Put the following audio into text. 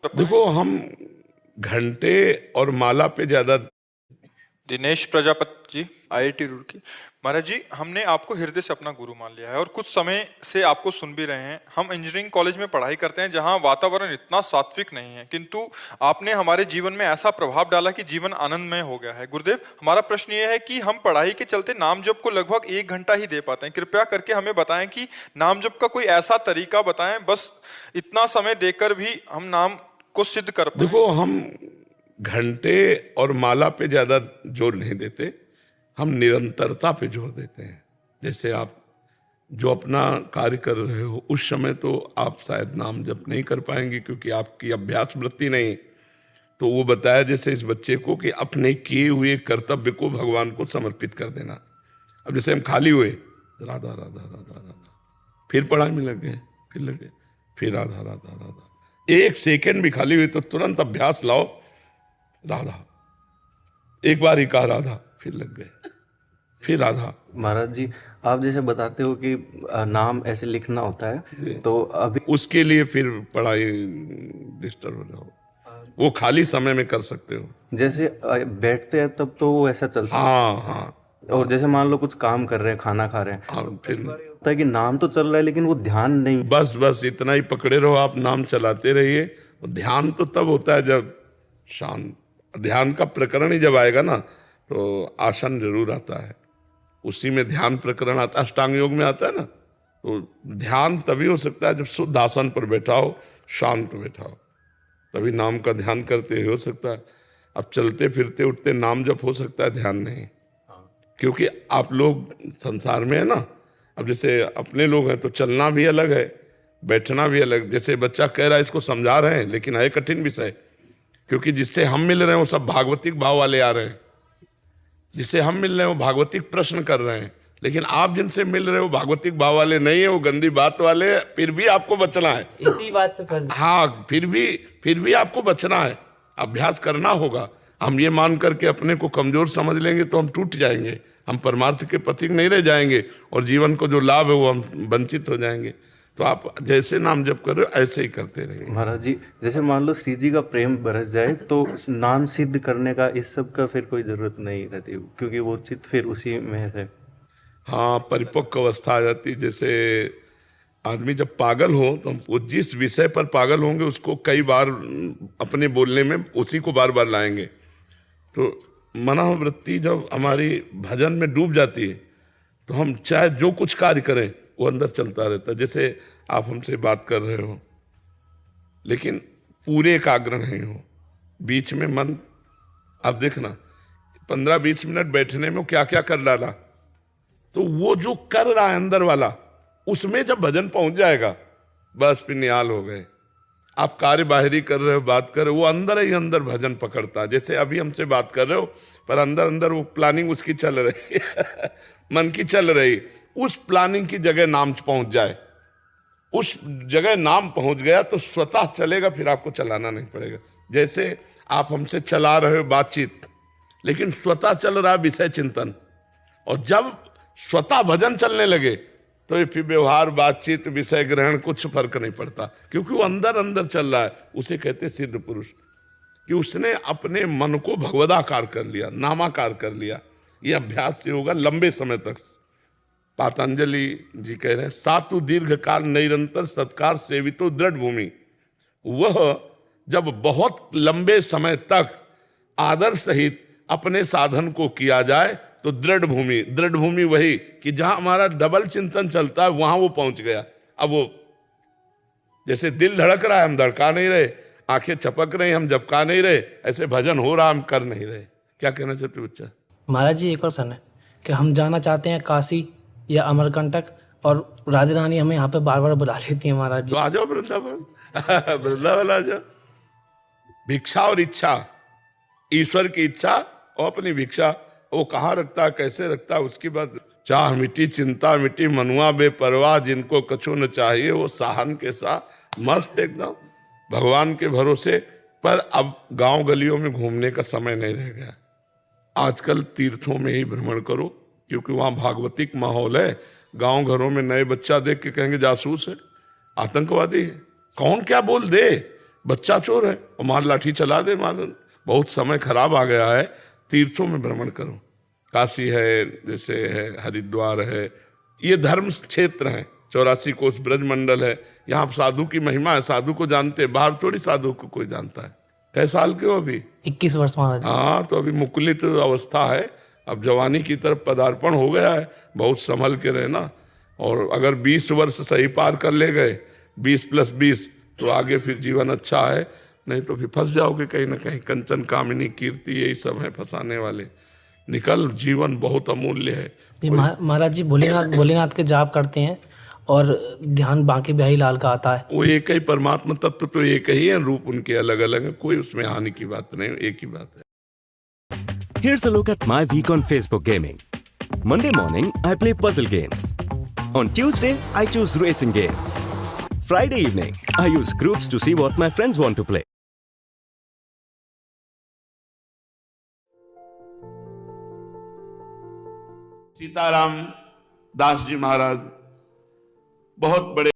देखो, हम घंटे और माला पे ज्यादा। दिनेश प्रजापति जी, आईआईटी रुड़की। महाराज जी, हमने आपको हृदय से अपना गुरु मान लिया है और कुछ समय से आपको सुन भी रहे हैं। हम इंजीनियरिंग कॉलेज में पढ़ाई करते हैं जहां वातावरण इतना सात्विक नहीं है, किंतु आपने हमारे जीवन में ऐसा प्रभाव डाला कि जीवन आनंदमय हो गया है। गुरुदेव, हमारा प्रश्न ये है कि हम पढ़ाई के चलते नाम जप को लगभग 1 घंटा ही दे पाते हैं। कृपया करके हमें बताएं कि नाम जप का कोई ऐसा तरीका बताएं, बस इतना समय देकर भी हम नाम को सिद्ध कर पाए। देखो, हम घंटे और माला पे ज्यादा जोर नहीं देते, हम निरंतरता पे जोर देते हैं। जैसे आप जो अपना कार्य कर रहे हो उस समय तो आप शायद नाम जप नहीं कर पाएंगे क्योंकि आपकी अभ्यास वृत्ति नहीं। तो वो बताया जैसे इस बच्चे को कि अपने किए हुए कर्तव्य को भगवान को समर्पित कर देना। अब जैसे हम खाली हुए, राधा राधा राधा राधा, फिर पढ़ाई में लग गए, फिर लग गए, फिर राधा राधा राधा। 1 सेकेंड भी खाली हुई तो तुरंत अभ्यास लाओ, राधा। एक बार ही कहा राधा, फिर लग गए, फिर राधा। महाराज जी, आप जैसे बताते हो कि नाम ऐसे लिखना होता है, तो अभी उसके लिए फिर पढ़ाई डिस्टर्ब हो जाओ, वो खाली समय में कर सकते हो। जैसे बैठते हैं तब तो वो ऐसा चलता है। हाँ हाँ। और जैसे मान लो कुछ काम कर रहे हैं, खाना खा रहे हैं, हाँ, फिर होता है कि नाम तो चल रहा है लेकिन वो ध्यान नहीं। बस इतना ही पकड़े रहो, आप नाम चलाते रहिए। ध्यान तो तब होता है जब शांत, ध्यान का प्रकरण ही जब आएगा ना तो आसन जरूर आता है, उसी में ध्यान प्रकरण आता है, अष्टांग योग में आता है ना। तो ध्यान तभी हो सकता है जब शुद्ध आसन पर बैठा हो, शांत बैठा हो, तभी नाम का ध्यान करते हो सकता है। अब चलते फिरते उठते नाम जब हो सकता है, ध्यान नहीं, क्योंकि आप लोग संसार में है ना। अब जैसे अपने लोग हैं तो चलना भी अलग है, बैठना भी अलग। जैसे बच्चा कह रहा है, इसको समझा रहे हैं लेकिन है कठिन विषय, क्योंकि जिससे हम मिल रहे हैं वो सब भागवतिक भाव वाले आ रहे हैं, जिससे हम मिल रहे हैं वो भागवतिक प्रश्न कर रहे हैं, लेकिन आप जिनसे मिल रहे हो भागवतिक भाव वाले नहीं है, वो गंदी बात वाले। फिर भी आपको बचना है इसी बात से फंस। हाँ, फिर भी आपको बचना है, अभ्यास करना होगा। हम ये मान करके अपने को कमजोर समझ लेंगे तो हम टूट जाएंगे, हम परमार्थ के पथिक नहीं रह जाएंगे और जीवन को जो लाभ है वो हम वंचित हो जाएंगे। तो आप जैसे नाम जप कर रहे हो ऐसे ही करते रहिए। महाराज जी, जैसे मान लो श्री जी का प्रेम बरस जाए तो नाम सिद्ध करने का इस सब का फिर कोई जरूरत नहीं रहती, क्योंकि वो चित्त फिर उसी में है। हाँ, परिपक्व अवस्था आ जाती। जैसे आदमी जब पागल हो तो वो जिस विषय पर पागल होंगे उसको कई बार अपने बोलने में उसी को बार बार लाएंगे। तो मनोवृत्ति जब हमारी भजन में डूब जाती है तो हम चाहे जो कुछ कार्य करें वो अंदर चलता रहता है। जैसे आप हमसे बात कर रहे हो लेकिन पूरे एकाग्र नहीं हो, बीच में मन, आप देखना 15-20 मिनट बैठने में क्या क्या कर डाला, तो वो जो कर रहा है अंदर वाला, उसमें जब भजन पहुंच जाएगा बस फिर निहाल हो गए। आप कार्य बाहरी कर रहे हो, बात कर रहे हो, वो अंदर ही अंदर भजन पकड़ता है। जैसे अभी हमसे बात कर रहे हो पर अंदर अंदर वो प्लानिंग उसकी चल रही मन की चल रही, उस प्लानिंग की जगह नाम पहुंच जाए, उस जगह नाम पहुंच गया तो स्वतः चलेगा, फिर आपको चलाना नहीं पड़ेगा। जैसे आप हमसे चला रहे हो बातचीत, लेकिन स्वतः चल रहा है विषय चिंतन, और जब स्वतः भजन चलने लगे तो ये फिर व्यवहार, बातचीत, विषय ग्रहण कुछ फर्क नहीं पड़ता, क्योंकि वो अंदर अंदर चल रहा है। उसे कहते सिद्ध पुरुष, कि उसने अपने मन को भगवदाकार कर लिया, नामाकार कर लिया। ये अभ्यास से होगा लंबे समय तक। पातंजलि जी कह रहे हैं, सातु दीर्घ काल निरंतर सत्कार सेवितो दृढ़ भूमि। वह जब बहुत लंबे समय तक आदर सहित अपने साधन को किया जाए तो दृढ़ भूमि वही कि जहां हमारा डबल चिंतन चलता है वहां वो पहुंच गया। अब वो जैसे दिल धड़क रहा है, हम धड़का नहीं रहे, आंखें चपक रही, हम झपका नहीं रहे, ऐसे भजन हो रहा, हम कर नहीं रहे। क्या कहना चाहते बच्चा? महाराज जी, एक और प्रश्न है कि हम जाना चाहते हैं काशी या अमरकंटक, और राधे रानी हमें यहाँ पे बार बार बुला लेती है। महाराज जी, तो आ जाओ वृंदावन वृंदावन आ जाओ। भिक्षा और इच्छा, ईश्वर की इच्छा और अपनी भिक्षा, वो कहाँ रखता है, कैसे रखता है, उसकी बात। चाह मिटी चिंता मिटी, मनुआ बेपरवाह, जिनको कछु न चाहिए वो साहन के साथ मस्त एकदम भगवान के भरोसे। पर अब गांव गलियों में घूमने का समय नहीं रह गया। आजकल तीर्थों में ही भ्रमण करो, क्योंकि वहाँ भागवतिक माहौल है। गांव घरों में नए बच्चा देख के कहेंगे जासूस है, आतंकवादी है, कौन क्या बोल दे, बच्चा चोर है और मार लाठी चला दे मार। बहुत समय खराब आ गया है, तीर्थों में भ्रमण करो। काशी है, जैसे है हरिद्वार है, ये धर्म क्षेत्र है। 84 कोस ब्रजमंडल है, यहाँ साधु की महिमा है, साधु को जानते, बाहर थोड़ी साधु को कोई जानता है। कै साल के हो अभी? 21 वर्ष महाराज जी। हाँ, तो अभी मुकुलित अवस्था है, अब जवानी की तरफ पदार्पण हो गया है। बहुत संभल के रहना, और अगर 20 वर्ष सही पार कर ले गए, 20 + 20, तो आगे फिर जीवन अच्छा है, नहीं तो फिर फंस जाओगे कहीं ना कहीं। कंचन कामिनी कीर्ति यही सब है फंसाने वाले। निकल, जीवन बहुत अमूल्य है। जी महाराज जी, भोलेनाथ के जाप करते हैं और ध्यान बांके बिहारी लाल का आता है। वो एक ही परमात्मा तत्व तो एक ही है, रूप उनके अलग अलग है, कोई उसमें हानि की बात नहीं, एक ही बात है। Here's a look at my week on Facebook gaming. Monday morning, I play puzzle games. On Tuesday, I choose racing games. Friday evening, I use groups to see what my friends want to play. Sitaram Das ji महाराज बहुत बड़े